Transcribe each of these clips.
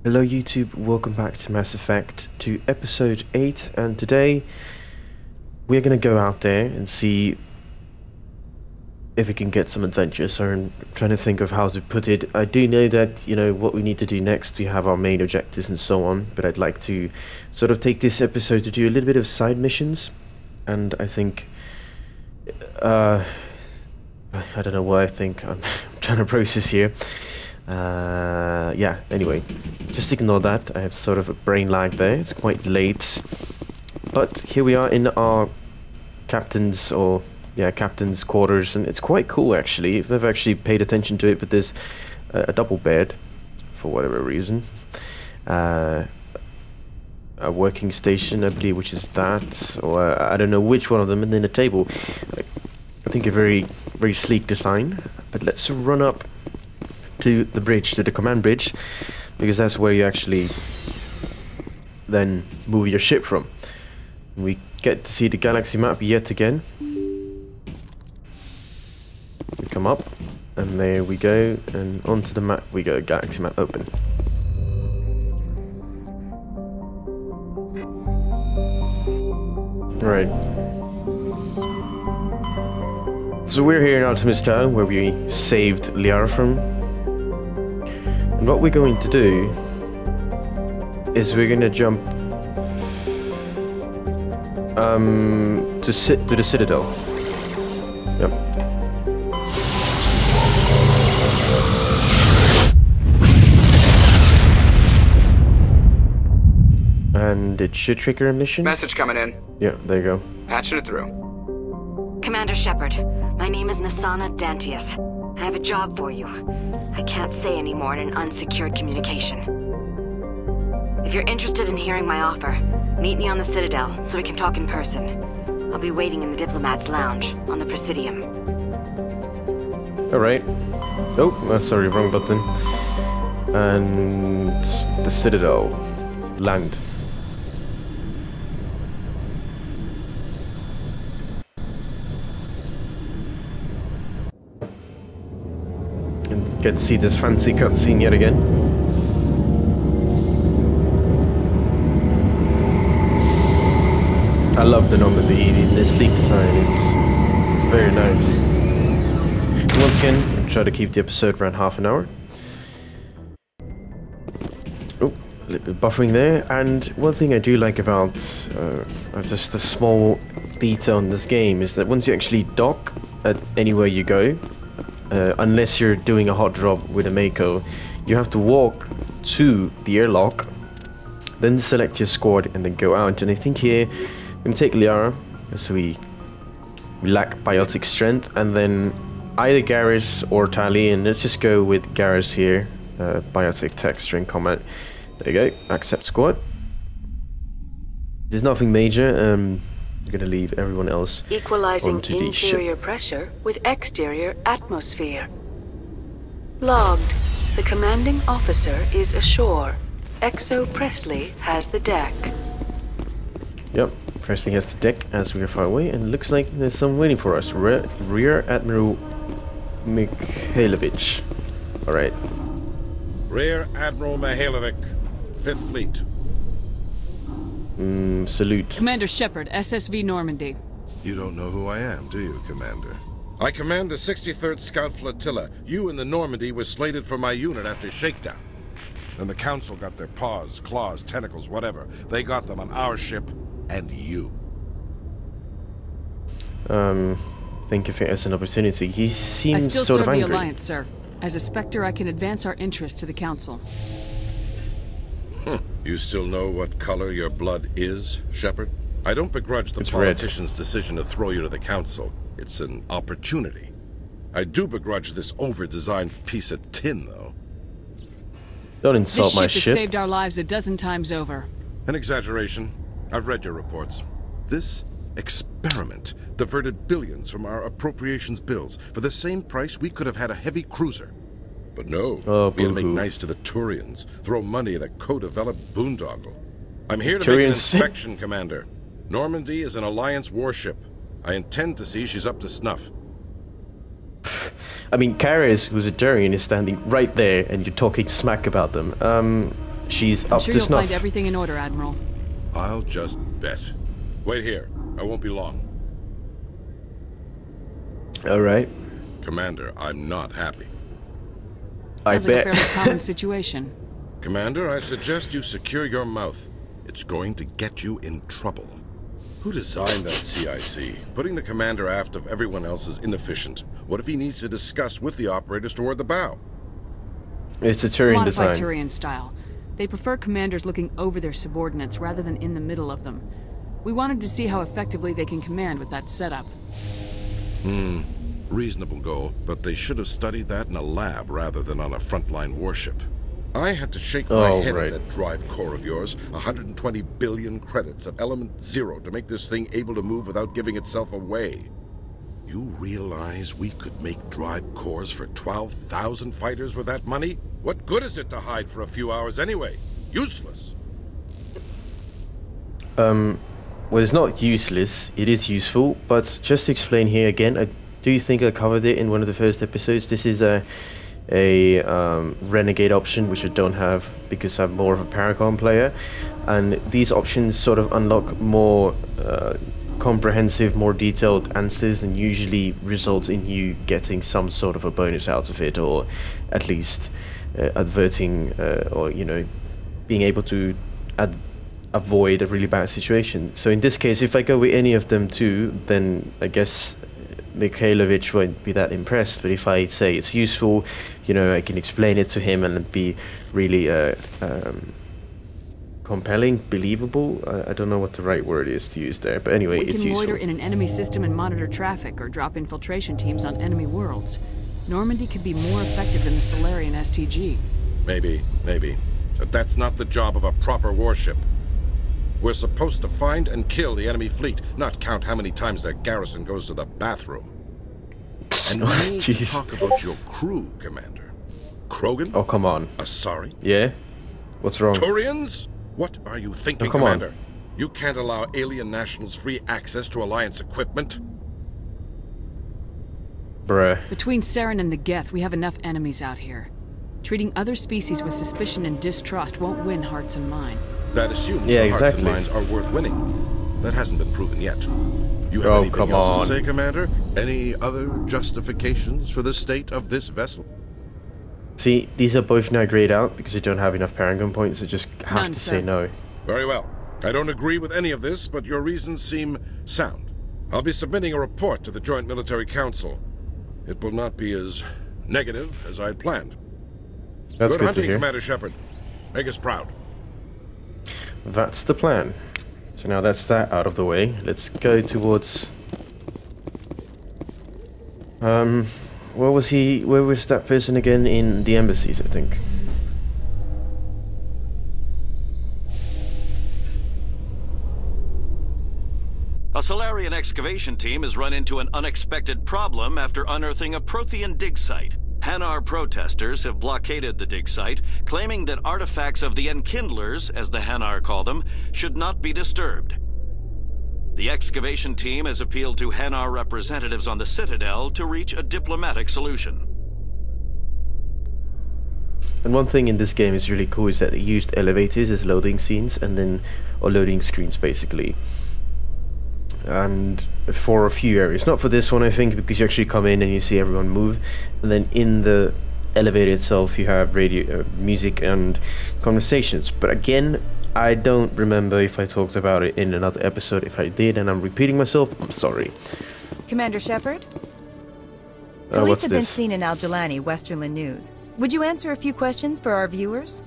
Hello YouTube, welcome back to Mass Effect, to episode 8, and today we're gonna go out there and see if we can get some adventures. So I'm trying to think of how to put it. I do know that, you know, what we need to do next, we have our main objectives and so on, but I'd like to sort of take this episode to do a little bit of side missions, and I think, I don't know what I think, I'm trying to process here. Yeah, anyway, just ignore that. I have sort of a brain lag there. It's quite late, but here we are in our captain's quarters, and it's quite cool actually. I've never actually paid attention to it, but there's a double bed for whatever reason, a working station I believe, which is that, or I don't know which one of them, and then a table. I think a very sleek design. But let's run up to the bridge, to the command bridge, because that's where you actually then move your ship from. We get to see the galaxy map yet again. We come up, and there we go, and onto the map we go. Galaxy map open. Right. So we're here in Artemis Town, where we saved Liara from. And what we're going to do is we're going to jump to the Citadel. Yep. And it should trigger a mission. Message coming in. Yeah, there you go. Patching it through. Commander Shepard, my name is Nasana Dantius. I have a job for you. I can't say any more in an unsecured communication. If you're interested in hearing my offer, meet me on the Citadel so we can talk in person. I'll be waiting in the Diplomat's Lounge on the Presidium. Alright. Oh, sorry, wrong button. And the Citadel. Land. And get to see this fancy cutscene yet again. I love the Normandy, the sleek design, it's very nice. And once again, I'll try to keep the episode around half an hour. Oh, a little bit of buffering there. And one thing I do like about just a small detail in this game is that once you actually dock at anywhere you go, unless you're doing a hot drop with a Mako, you have to walk to the airlock, then select your squad and then go out. And I think here I'm going to take Liara, so we lack biotic strength, and then either Garrus or Tali, and let's just go with Garrus here, biotic tech string combat. There you go, accept squad. There's nothing major. I'm gonna leave everyone else Equalizing onto the interior ship. pressure with exterior atmosphere. Logged. The commanding officer is ashore. Exo Presley has the deck. Yep, Presley has the deck as we are far away, and looks like there's someone waiting for us. Rear Admiral Mikhailovich. Alright. Rear Admiral Mihailovic, 5th Fleet. Salute. Commander Shepard, SSV Normandy. You don't know who I am, do you, Commander? I command the 63rd Scout Flotilla. You and the Normandy were slated for my unit after shakedown. Then the Council got their paws, claws, tentacles, whatever. They got them on our ship and you. Think of it as an opportunity. He I seems still sort serve of the angry. Alliance, sir. As a Spectre, I can advance our interests to the Council. You still know what color your blood is, Shepard? I don't begrudge the It's politician's decision to throw you to the Council. It's an opportunity. I do begrudge this over-designed piece of tin, though. Don't insult This my ship has ship. saved our lives a dozen times over. An exaggeration. I've read your reports. This experiment diverted billions from our appropriations bills. For the same price, we could have had a heavy cruiser. But no, we had to make nice to the Turians, throw money at a co-developed boondoggle. I'm here to make an inspection, Commander. Normandy is an Alliance warship. I intend to see she's up to snuff. I mean, Karis, who's a Durian, is standing right there, and you're talking smack about them. she's I'm up sure to you'll snuff. find everything in order, Admiral. I'll just bet. Wait here. I won't be long. All right. Commander, I'm not happy. Sounds I like bet. a fairly common situation. Commander, I suggest you secure your mouth. It's going to get you in trouble. Who designed that CIC? Putting the commander aft of everyone else is inefficient. What if he needs to discuss with the operators toward the bow? It's a Turian Modified design. Turian style. They prefer commanders looking over their subordinates rather than in the middle of them. We wanted to see how effectively they can command with that setup. Reasonable goal, but they should have studied that in a lab rather than on a frontline warship. I had to shake my head at that drive core of yours. 120 billion credits of element 0 to make this thing able to move without giving itself away. You realize we could make drive cores for 12,000 fighters with that money? What good is it to hide for a few hours anyway? Useless. Well, it's not useless. It is useful, but just to explain here again, do you think I covered it in one of the first episodes? This is a renegade option, which I don't have because I'm more of a Paragon player, and these options sort of unlock more comprehensive, more detailed answers, and usually results in you getting some sort of a bonus out of it, or at least averting or being able to avoid a really bad situation. So in this case, if I go with any of them too, then I guess Mikhailovich won't be that impressed. But if I say it's useful, I can explain it to him and be really compelling, believable. I don't know what the right word is to use there, but anyway, it's useful. We can loiter in an enemy system and monitor traffic, or drop infiltration teams on enemy worlds. Normandy could be more effective than the Solarian STG. Maybe. But that's not the job of a proper warship. We're supposed to find and kill the enemy fleet, not count how many times their garrison goes to the bathroom. And we need to talk about your crew, Commander. Krogan? Oh, come on. Asari? Yeah? What's wrong? Turians? What are you thinking, Commander? You can't allow alien nationals free access to Alliance equipment? Bruh. Between Saren and the Geth, we have enough enemies out here. Treating other species with suspicion and distrust won't win hearts and minds. That assumes the hearts and minds are worth winning. That hasn't been proven yet. You have anything else to say, Commander? Any other justifications for the state of this vessel? See, these are both now grayed out because I don't have enough Paragon points. I just have to say no. Very well. I don't agree with any of this, but your reasons seem sound. I'll be submitting a report to the Joint Military Council. It will not be as negative as I'd planned. That's good hunting, to hear. Commander Shepard. Make us proud. That's the plan. So now that's that out of the way. Let's go towards... where was that person again? In the embassies, I think. A Solarian excavation team has run into an unexpected problem after unearthing a Prothean dig site. Hanar protesters have blockaded the dig site, claiming that artifacts of the Enkindlers, as the Hanar call them, should not be disturbed. The excavation team has appealed to Hanar representatives on the Citadel to reach a diplomatic solution. And one thing in this game is really cool is that they used elevators as loading scenes or loading screens basically. And for a few areas, not for this one I think, because you actually come in and you see everyone move, and then in the elevator itself you have radio, music and conversations. But again, I don't remember if I talked about it in another episode. If I did and I'm repeating myself, I'm sorry. Commander Shepard? What's Police have been this? seen in Al-Jalani, Westerland News. Would you answer a few questions for our viewers?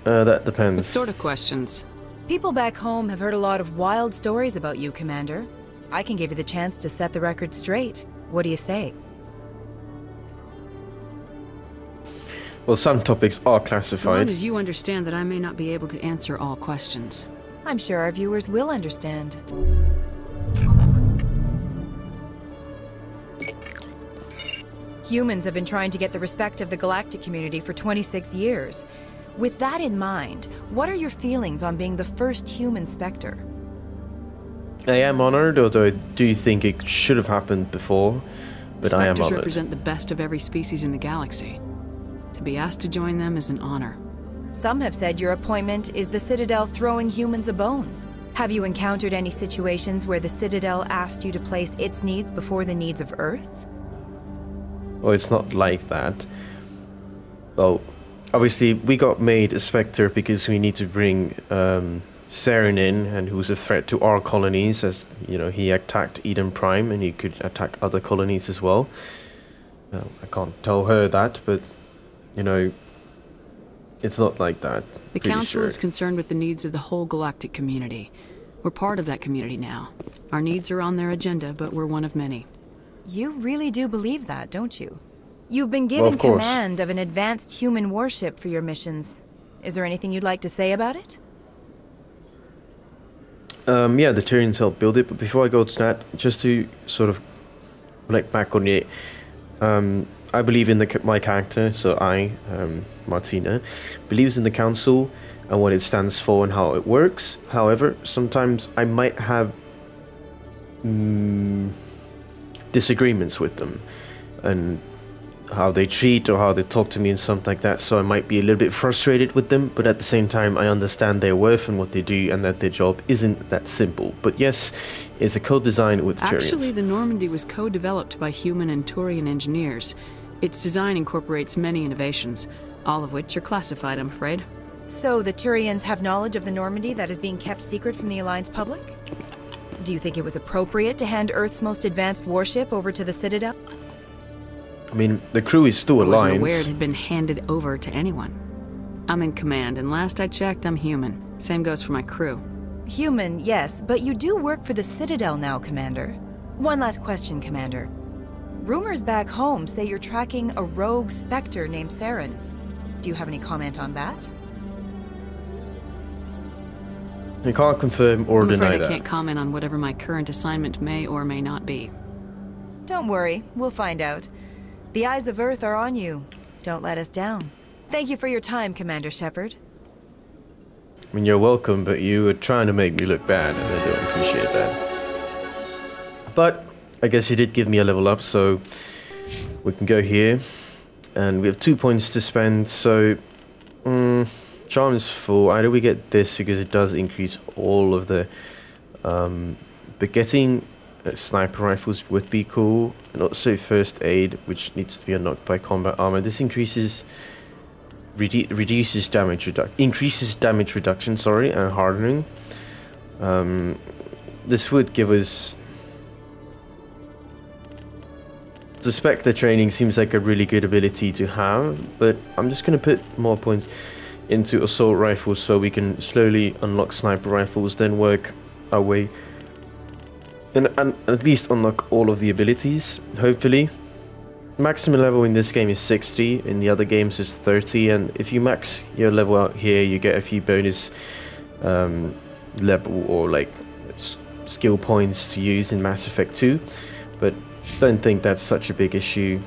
That depends. What sort of questions? People back home have heard a lot of wild stories about you, Commander. I can give you the chance to set the record straight. What do you say? Well, some topics are As long classified. as you understand that I may not be able to answer all questions. I'm sure our viewers will understand. Humans have been trying to get the respect of the galactic community for 26 years. With that in mind, what are your feelings on being the first human Spectre? I am honored, although I do think it should have happened before, but I am Spectres honored. represent the best of every species in the galaxy. To be asked to join them is an honor. Some have said your appointment is the Citadel throwing humans a bone. Have you encountered any situations where the Citadel asked you to place its needs before the needs of Earth? Well, it's not like that. Well, obviously, we got made a Spectre because we need to bring Saren in, and who's a threat to our colonies, as, you know, he attacked Eden Prime, and he could attack other colonies as well. I can't tell her that, but, you know, it's not like that. The Council is concerned with the needs of the whole galactic community. We're part of that community now. Our needs are on their agenda, but we're one of many. You really do believe that, don't you? You've been given command of an advanced human warship for your missions. Is there anything you'd like to say about it? Yeah, the Tyrians helped build it, but before I go to that, just to sort of reflect back on it, I believe in my character, so Martina, believes in the Council and what it stands for and how it works. However, sometimes I might have disagreements with them, and how they treat or how they talk to me and something like that, so I might be a little bit frustrated with them, but at the same time I understand their worth and what they do, and that their job isn't that simple. But yes, it's a co-design with Tyrians. Actually, the Normandy was co-developed by human and Turian engineers. Its design incorporates many innovations, all of which are classified, I'm afraid. So the Turians have knowledge of the Normandy that is being kept secret from the Alliance public? Do you think it was appropriate to hand Earth's most advanced warship over to the Citadel? I mean, the crew is still Alliance. I wasn't aware it had been handed over to anyone. I'm in command, and last I checked, I'm human. Same goes for my crew. Human, yes, but you do work for the Citadel now, Commander. One last question, Commander. Rumors back home say you're tracking a rogue Spectre named Saren. Do you have any comment on that? I can't confirm or deny that. I can't comment on whatever my current assignment may or may not be. Don't worry, we'll find out. The eyes of Earth are on you. Don't let us down. Thank you for your time, Commander Shepard. I mean, you're welcome, but you were trying to make me look bad, and I don't appreciate that. But I guess you did give me a level up, so we can go here. And we have 2 points to spend, so charm is full. Either we get this because it does increase all of the but getting sniper rifles would be cool, and also first aid, which needs to be unlocked by combat armor. This increases increases damage reduction, sorry, and hardening. This would give us... The Spectre training seems like a really good ability to have, but I'm just going to put more points into assault rifles so we can slowly unlock sniper rifles, then work our way and at least unlock all of the abilities, hopefully. Maximum level in this game is 60, in the other games is 30, and if you max your level out here, you get a few bonus level or like skill points to use in Mass Effect 2, but don't think that's such a big issue.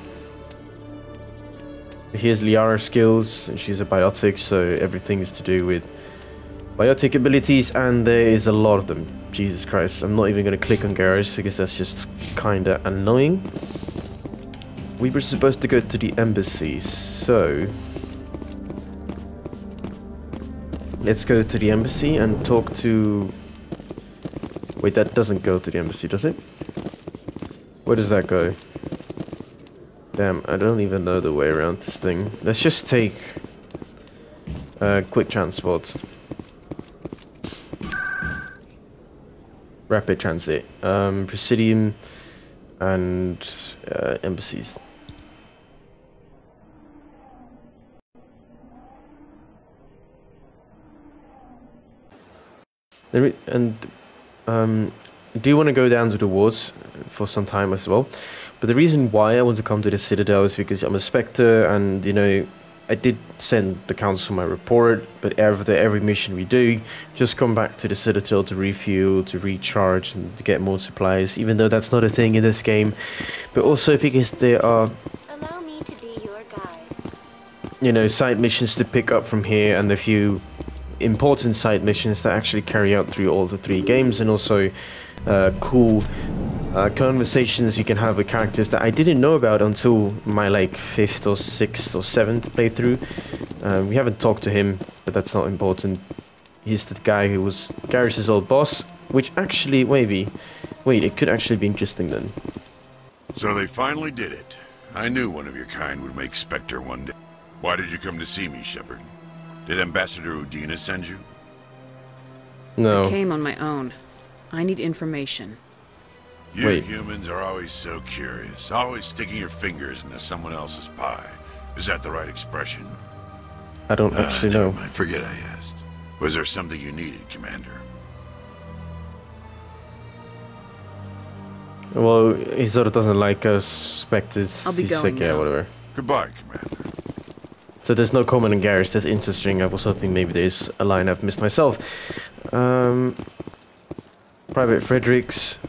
Here's Liara's skills, and she's a biotic, so everything is to do with biotic abilities, and there is a lot of them. Jesus Christ, I'm not even going to click on Garrus because that's just kinda annoying. We were supposed to go to the embassy, so let's go to the embassy and talk to... Wait, that doesn't go to the embassy, does it? Where does that go? Damn, I don't even know the way around this thing. Let's just take quick transport. Rapid transit. Presidium and embassies. And I do want to go down to the wards for some time as well. But the reason why I want to come to the Citadel is because I'm a Spectre, and, you know, I did send the Council my report, but after every mission we do, just come back to the Citadel to refuel, to recharge, and to get more supplies, even though that's not a thing in this game. But also because there are... Allow me to be your guide. You know, side missions to pick up from here, and a few important side missions that actually carry out through all the 3 games, and also cool conversations you can have with characters that I didn't know about until my like 5th or 6th or 7th playthrough. We haven't talked to him, but that's not important. He's the guy who was Garrus's old boss, which actually, wait, it could actually be interesting then. So they finally did it. I knew one of your kind would make Spectre one day. Why did you come to see me, Shepard? Did Ambassador Udina send you? No. I came on my own. I need information. You Wait. humans are always so curious, always sticking your fingers into someone else's pie. Is that the right expression? I don't actually never know. mind. Forget I asked. Was there something you needed, Commander? Well, he sort of doesn't like us, Spectres. I'll be He's going like, yeah, now. whatever. Goodbye, Commander. So there's no comment on Garrus. That's interesting. I was hoping maybe there's a line I've missed myself. Private Fredericks.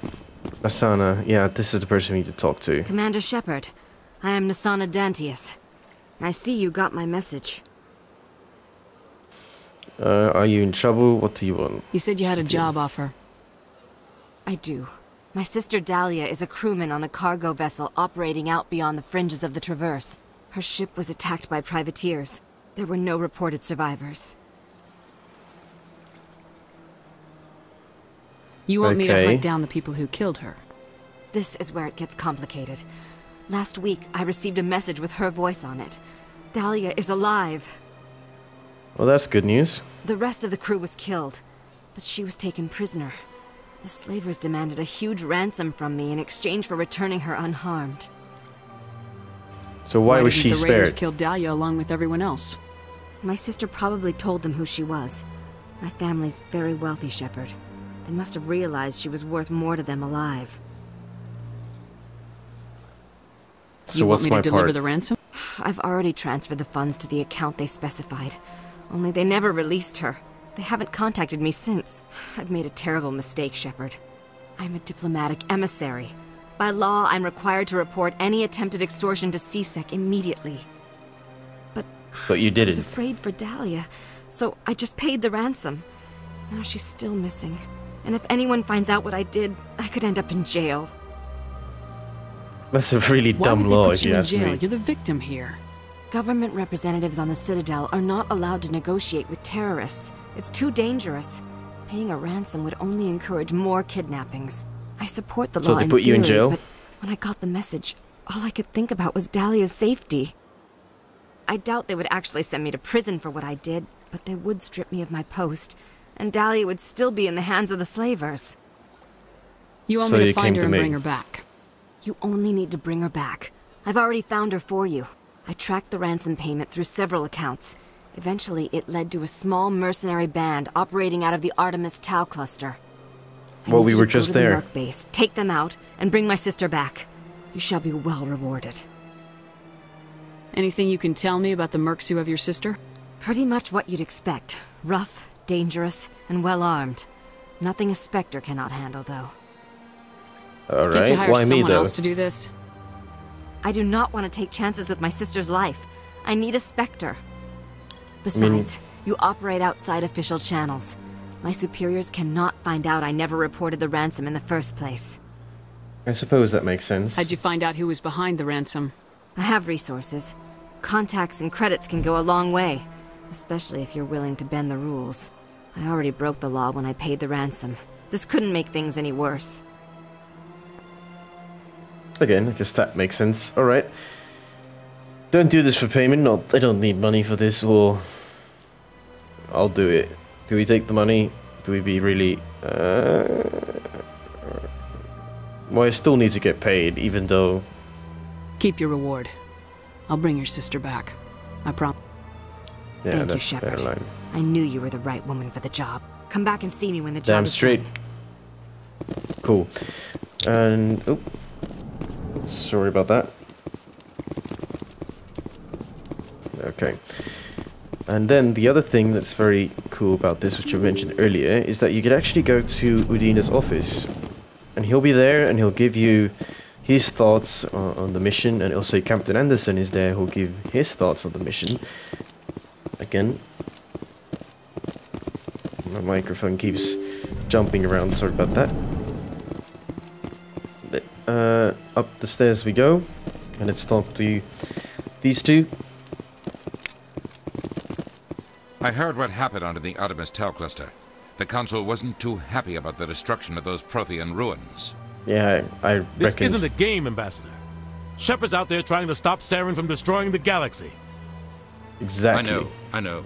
Asana. Yeah, this is the person we need to talk to. Commander Shepard, I am Nasana Dantius. I see you got my message. Are you in trouble? What do you want? You said you had a job offer. I do. My sister Dahlia is a crewman on the cargo vessel operating out beyond the fringes of the Traverse. Her ship was attacked by privateers. There were no reported survivors. You want me to Okay. hunt down the people who killed her? This is where it gets complicated. Last week, I received a message with her voice on it. Dahlia is alive. Well, that's good news. The rest of the crew was killed, but she was taken prisoner. The slavers demanded a huge ransom from me in exchange for returning her unharmed. So why was she didn't the raiders spared? kill Dahlia along with everyone else? My sister probably told them who she was. My family's very wealthy, Shepard. They must have realized she was worth more to them alive. So You want what's me my to deliver part? the ransom? I've already transferred the funds to the account they specified. Only they never released her. They haven't contacted me since. I've made a terrible mistake, Shepard. I'm a diplomatic emissary. By law, I'm required to report any attempted extortion to CSEC immediately. But you I was didn't. afraid for Dahlia, so I just paid the ransom. Now she's still missing. And if anyone finds out what I did, I could end up in jail. That's a really Why dumb would they law, put if you you in ask jail? me. You're the victim here. Government representatives on the Citadel are not allowed to negotiate with terrorists. It's too dangerous. Paying a ransom would only encourage more kidnappings. I support the So law they in put you in theory, jail? but when I got the message, all I could think about was Dahlia's safety. I doubt they would actually send me to prison for what I did, but they would strip me of my post, and Dahlia would still be in the hands of the slavers. You want So me to you find came her to and me. bring her back. You only need to bring her back. I've already found her for you. I tracked the ransom payment through several accounts. Eventually, it led to a small mercenary band operating out of the Artemis Tau cluster. I Well, need we you were to go just to the there. Merc base, take them out, and bring my sister back. You shall be well rewarded. Anything you can tell me about the mercs who have your sister? Pretty much what you'd expect. Rough, dangerous, and well-armed. Nothing a Spectre cannot handle, though. All Can't right. you hire Why me someone though? else to do this? I do not want to take chances with my sister's life. I need a Spectre. Besides, you operate outside official channels. My superiors cannot find out I never reported the ransom in the first place. I suppose that makes sense. How'd you find out who was behind the ransom? I have resources. Contacts and credits can go a long way, especially if you're willing to bend the rules. I already broke the law when I paid the ransom. This couldn't make things any worse. Again, I guess that makes sense. All right. Don't do this for payment. Not. I don't need money for this. Or I'll do it. Do we take the money? Do we be really? Well, I still need to get paid, even though. Keep your reward. I'll bring your sister back. I promise. Yeah, Thank you, that's a better Shepard. line. I knew you were the right woman for the job. Come back and see me when the job Damn is straight. done. Cool. And oh, sorry about that. Okay. And then the other thing that's very cool about this, which I mentioned earlier, is that you could actually go to Udina's office, and he'll be there, and he'll give you his thoughts on the mission, and also Captain Anderson is there, who'll give his thoughts on the mission. Again, my microphone keeps jumping around. Sorry about that. up the stairs we go. And let's talk to these two. I heard what happened under the Artemis Tau cluster. The Council wasn't too happy about the destruction of those Prothean ruins. Yeah, I reckon. This isn't a game, Ambassador. Shepard's out there trying to stop Saren from destroying the galaxy. Exactly. I know.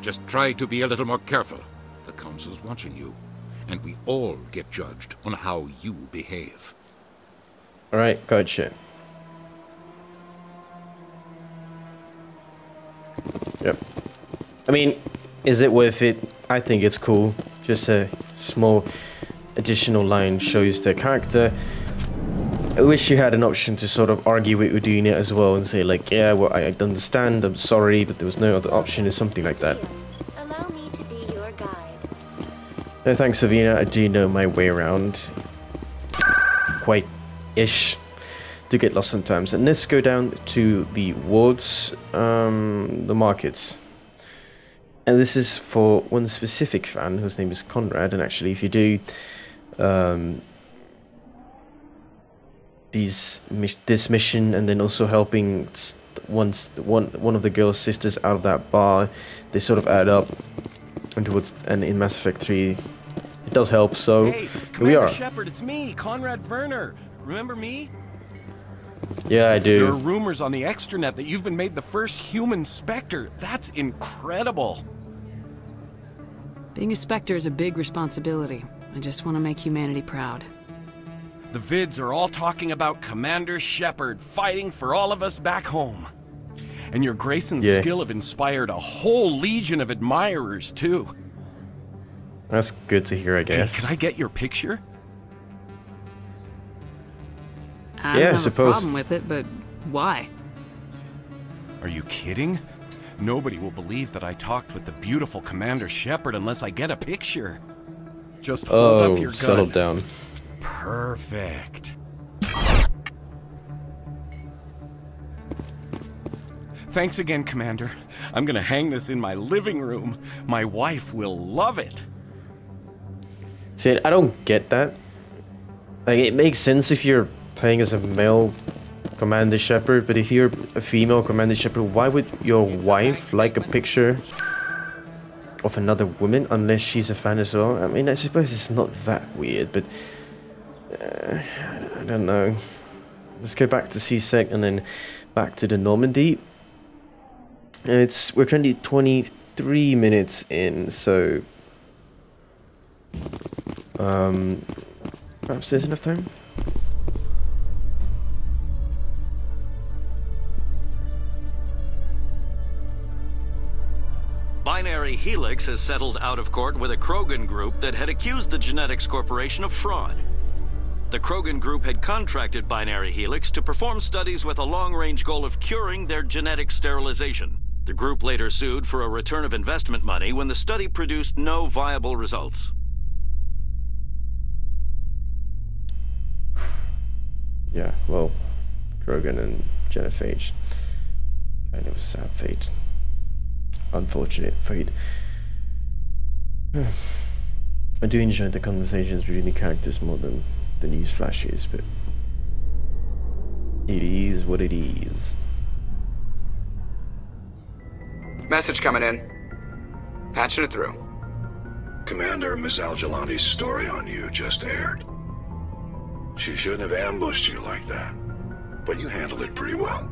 Just try to be a little more careful. The Council's watching you, and we all get judged on how you behave. Alright, gotcha. Yep. I mean, is it worth it? I think it's cool. Just a small additional line shows the character. I wish you had an option to sort of argue with Udina as well and say like, yeah, well, I understand, I'm sorry, but there was no other option or something like that. Allow me to be your guide. No thanks, Savina, I do know my way around. Quite-ish. Do get lost sometimes. And let's go down to the wards, the markets. And this is for one specific fan whose name is Conrad, and actually if you do this mission and then also helping one of the girl's sisters out of that bar, they sort of add up, and in Mass Effect 3 it does help, so hey, here we are. Shepard, it's me, Conrad Werner. Remember me? Yeah, I do. There are rumors on the extranet that you've been made the first human Spectre. That's incredible. Being a Spectre is a big responsibility. I just want to make humanity proud. The vids are all talking about Commander Shepard fighting for all of us back home. And your grace and skill have inspired a whole legion of admirers, too. That's good to hear, I guess. Hey, can I get your picture? I don't have a problem with it, but why? Are you kidding? Nobody will believe that I talked with the beautiful Commander Shepard unless I get a picture. Just hold up your gun. Settle down. Perfect. Thanks again, Commander. I'm gonna hang this in my living room. My wife will love it. See, I don't get that. Like, it makes sense if you're playing as a male Commander Shepard, but if you're a female Commander Shepard, why would your wife like a picture of another woman unless she's a fan as well? I mean, I suppose it's not that weird, but I don't know. Let's go back to C-Sec and then back to the Normandy. And we're currently 23 minutes in, so perhaps there's enough time. Binary Helix has settled out of court with a Krogan group that had accused the Genetics Corporation of fraud. The Krogan group had contracted Binary Helix to perform studies with a long-range goal of curing their genetic sterilization. The group later sued for a return of investment money when the study produced no viable results. Yeah, well, Krogan and Genophage. Kind of a sad fate. Unfortunate fate. I do enjoy the conversations between the characters more than the news flashes, but it is what it is. Message coming in. Patching it through. Commander, Ms. Al-Jalani's story on you just aired. She shouldn't have ambushed you like that, but you handled it pretty well.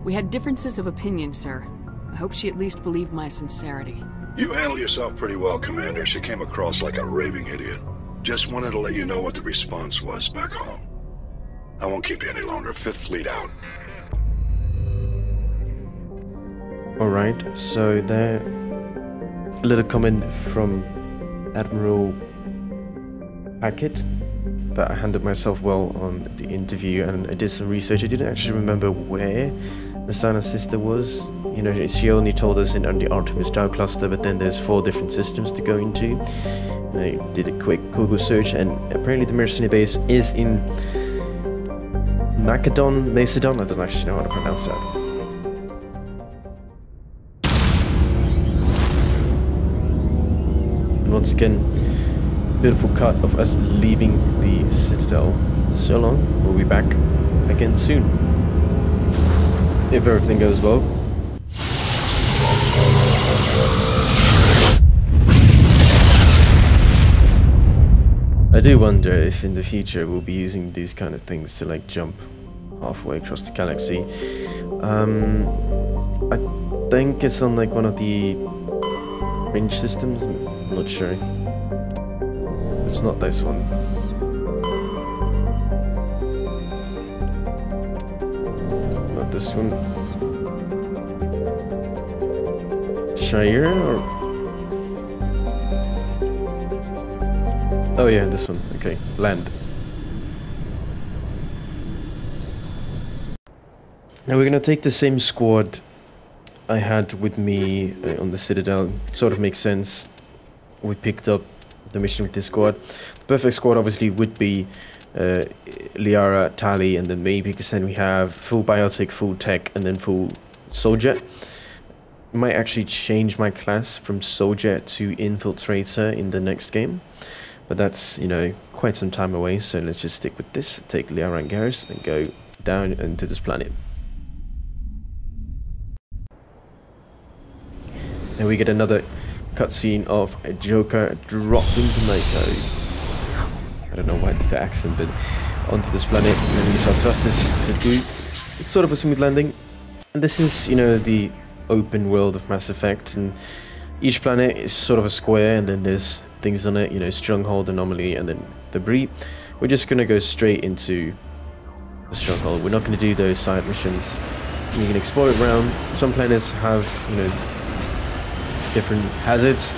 We had differences of opinion, sir. I hope she at least believed my sincerity. You handled yourself pretty well, Commander. She came across like a raving idiot. Just wanted to let you know what the response was back home. I won't keep you any longer. Fifth Fleet out. Alright, so there... a little comment from Admiral Hackett that I handled myself well on the interview, and I did some research. I didn't actually remember where Nasana's sister was. You know, she only told us on the Artemis Tau cluster, but then there's 4 different systems to go into. And I did a quick Google search, and apparently the mercenary base is in Macedon. I don't actually know how to pronounce that. And once again, beautiful cut of us leaving the Citadel. so long. We'll be back again soon. If everything goes well. I do wonder if in the future we'll be using these kind of things to like jump halfway across the galaxy. I think it's on like one of the range systems, I'm not sure. It's not this one. Not this one. Shire or... Oh yeah, this one. Okay, land. Now we're gonna take the same squad I had with me on the Citadel. It sort of makes sense. We picked up the mission with this squad. The perfect squad obviously would be Liara, Tali, and then me, because then we have full biotic, full tech, and then full soldier. Might actually change my class from soldier to infiltrator in the next game. But that's, you know, quite some time away, so let's just stick with this. Take Liara and Garrus and go down into this planet. And we get another cutscene of a Joker dropping the Mako. I don't know why I did the accent, but onto this planet, and use our thrusters to do sort of a smooth landing. And this is, you know, the open world of Mass Effect, and each planet is sort of a square, and then there's things on it, you know, stronghold, anomaly, and then debris. We're just gonna go straight into the stronghold. We're not gonna do those side missions. You can explore it around. Some planets have, you know, different hazards,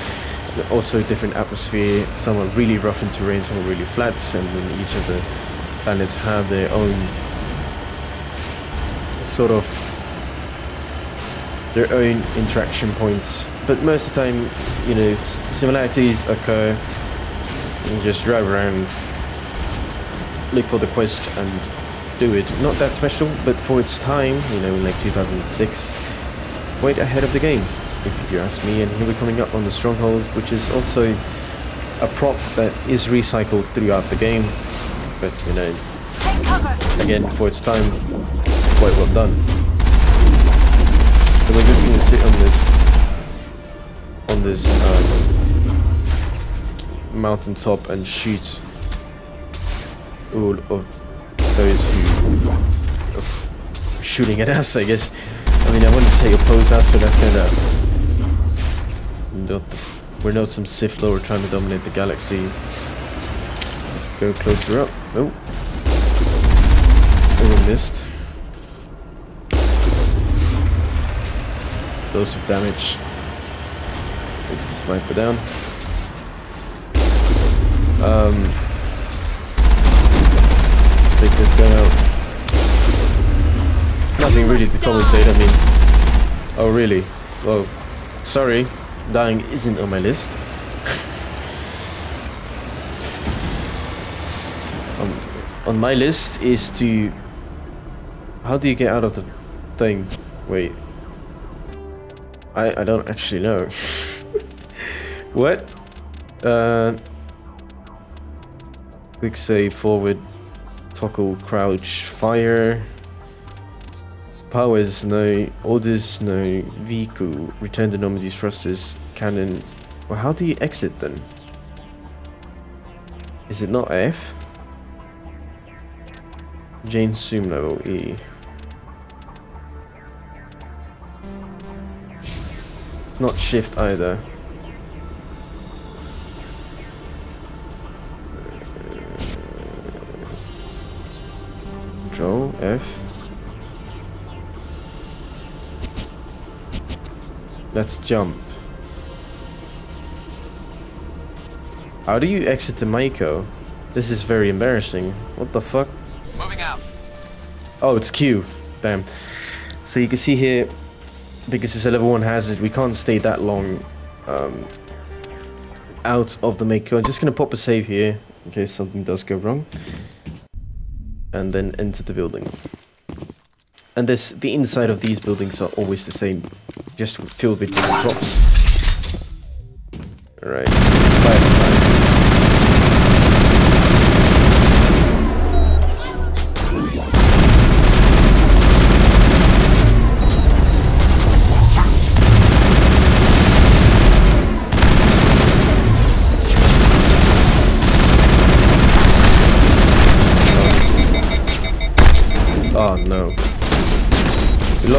also different atmosphere. Some are really rough in terrain, some are really flat, and then each of the planets have their own sort of their own interaction points, but most of the time, you know, similarities occur. You just drive around, look for the quest and do it. Not that special, but for its time, you know, in like 2006, quite ahead of the game, if you ask me. And here we're coming up on the stronghold, which is also a prop that is recycled throughout the game, but you know, take cover. Again, for its time, quite well done. So we're just going to sit on this mountaintop and shoot all of those who are shooting at us, I guess. I mean, I wanted to say oppose us, but that's kind of... We're not some Sith Lord trying to dominate the galaxy. Go closer up. Oh. Oh, we missed. Explosive damage. Takes the sniper down. Let's take this gun out. Nothing really to commentate, I mean... Oh, really? Well, sorry. Dying isn't on my list. On my list is to... How do you get out of the thing? Wait. I don't actually know. What? Quick save, forward, toggle, crouch, fire. Powers, no. Orders, no. Vehicle, return the anomaly thrusters, cannon. Well, how do you exit then? Is it not F? Jane zoom level, E. It's not shift either. Control, F. Let's jump. How do you exit the Mako? This is very embarrassing. What the fuck? Moving out. Oh, it's Q. Damn. So you can see here, because it's a level 1 hazard, we can't stay that long out of the Mako. I'm just gonna pop a save here in case something does go wrong, and then enter the building. And the inside of these buildings are always the same, just filled with different drops. Alright, fire time.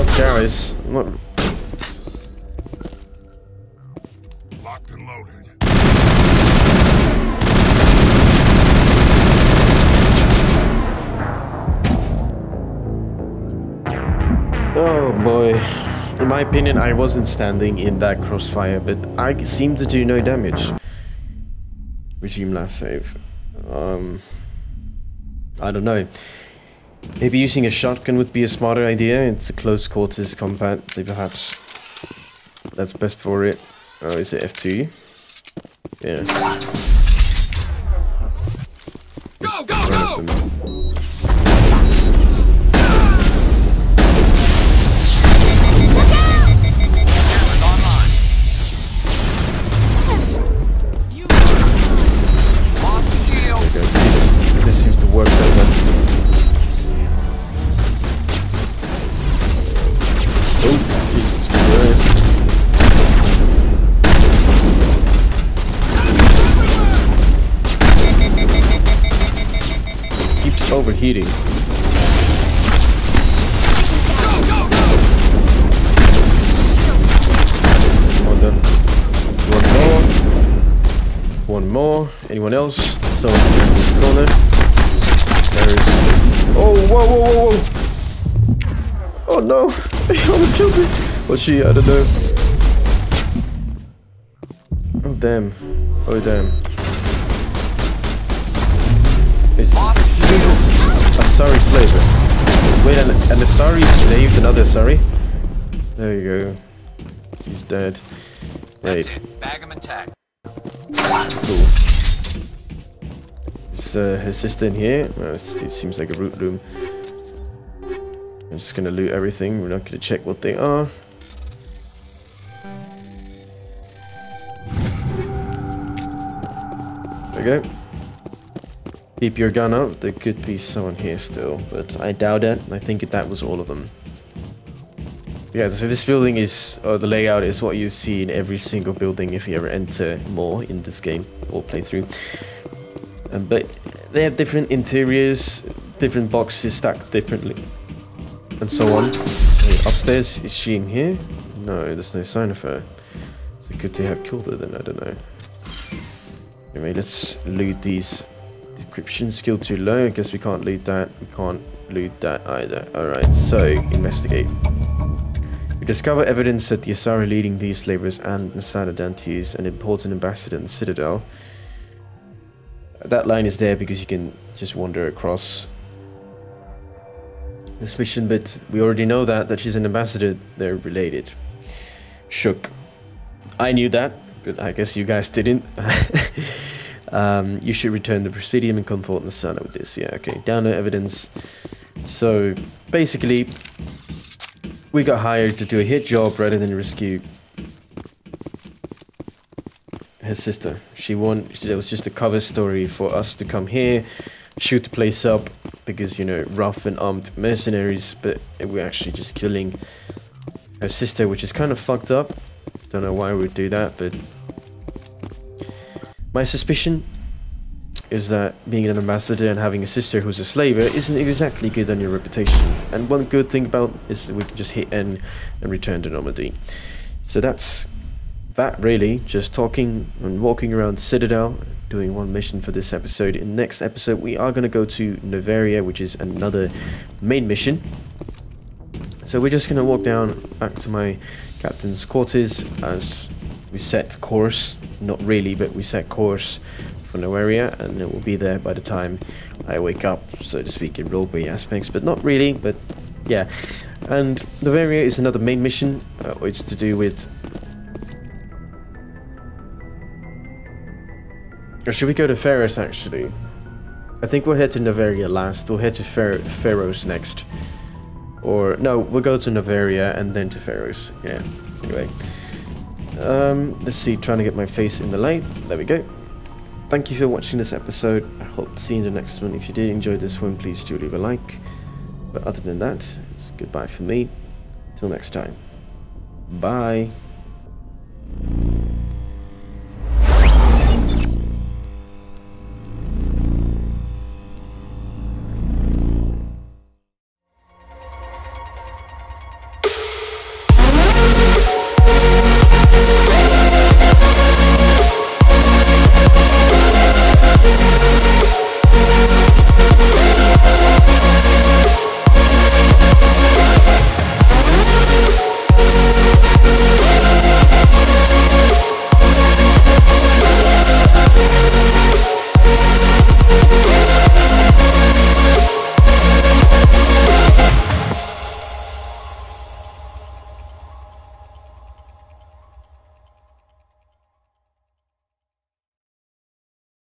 those guys. I'm not... Locked and loaded. Oh boy. In my opinion, I wasn't standing in that crossfire, but I seemed to do no damage. Resume last save. I don't know. Maybe using a shotgun would be a smarter idea. It's a close quarters combat, perhaps. That's best for it. Oh, is it F2? Yeah. Go, go, go! This seems to work better. Oh, Jesus Christ. Keeps overheating. Come on then. One more. Anyone else? So in this corner. There is. Oh, whoa, whoa, whoa, whoa! Oh no! He almost killed me! Was she? I don't know. Oh damn. Oh damn. Is Asari slave? Wait, an Asari slaved another Asari? There you go. He's dead. Wait. That's it. Bag him and tag. Cool. Is her sister in here? Well, it seems like a root room. I'm just gonna loot everything. We're not gonna check what they are. There we go. Keep your gun up. There could be someone here still, but I doubt it. I think that was all of them. Yeah, so this building is, or the layout is what you see in every single building if you ever enter more in this game or playthrough. But they have different interiors, different boxes stacked differently, and so on. So upstairs, is she in here? No, there's no sign of her. So could they have killed her then? I don't know. Anyway, let's loot these. Decryption skill too low. I guess we can't loot that. We can't loot that either. Alright, so investigate. We discover evidence that the Asari leading these laborers and Nasana Dantes, an important ambassador in the Citadel. That line is there because you can just wander across this mission, but we already know that she's an ambassador. They're related. Shook. I knew that, but I guess you guys didn't. You should return the Presidium and comfort Nasana with this. Yeah, okay. Download evidence. So basically, we got hired to do a hit job rather than rescue her sister. It was just a cover story for us to come here, shoot the place up, because, you know, rough and armed mercenaries, but we're actually just killing her sister, which is kind of fucked up. Don't know why we would do that, but my suspicion is that being an ambassador and having a sister who's a slaver isn't exactly good on your reputation. And one good thing about it is that we can just hit N and return to Normandy. So that's that really, just talking and walking around the Citadel, doing one mission for this episode. In the next episode we are going to go to Noveria, which is another main mission. So we're just going to walk down back to my captain's quarters as we set course. Not really, but we set course for Noveria, and it will be there by the time I wake up, so to speak, in roleplay aspects, but not really, but yeah. And Noveria is another main mission. It's to do with... Or should we go to Pharos, actually? I think we'll head to Noveria last. We'll head to Pharos next. Or, no, we'll go to Noveria and then to Pharos. Yeah, anyway. Let's see, trying to get my face in the light. There we go. Thank you for watching this episode. I hope to see you in the next one. If you did enjoy this one, please do leave a like. But other than that, it's goodbye from me. Till next time. Bye.